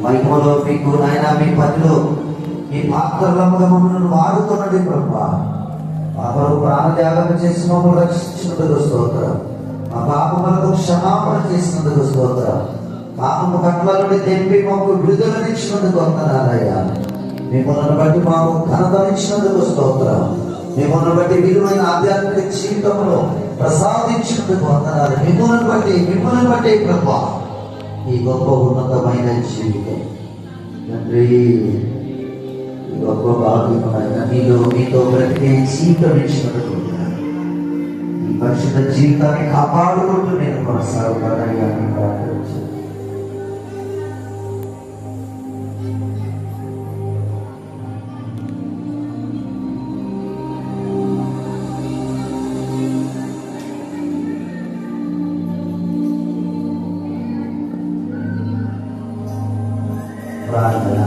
మహిమలో మీకు నాయన మీ పనిలో మీ పాత్రలముగా మమ్మల్ని వాడుతున్నది ప్రభా. మా కొరకు ప్రాణత్యాగం చేసి మమ్మల్ని రక్షించినందుకు స్తోత్రం. మా పాపములకు క్షమాపణ చేసినందుకు స్తోత్రం. పాపము కట్ల నుండి తెంపి మాకు విడుదలనిచ్చినందుకు వందనాలయ్యా. మిమ్మల్ని బట్టి మాకు ఘనతనిచ్చినందుకు స్తోత్రం. మిమ్మల్ని బట్టి విలువైన ఆధ్యాత్మిక జీవితంలో ప్రసాదించినందుకు వందనాలు. మిమ్మల్ని బట్టి ప్రభా ఈ గొప్ప ఉన్నతమైన జీవితం తండ్రి, ఈ గొప్ప భాగ్యమైన మీతో బ్రతికే జీవితం ఇచ్చినందుకు ఈ పరిశుద్ధ జీవితాన్ని కాపాడుకుంటూ నేను కొనసాగుతానయ్యా. ప్రార్థన.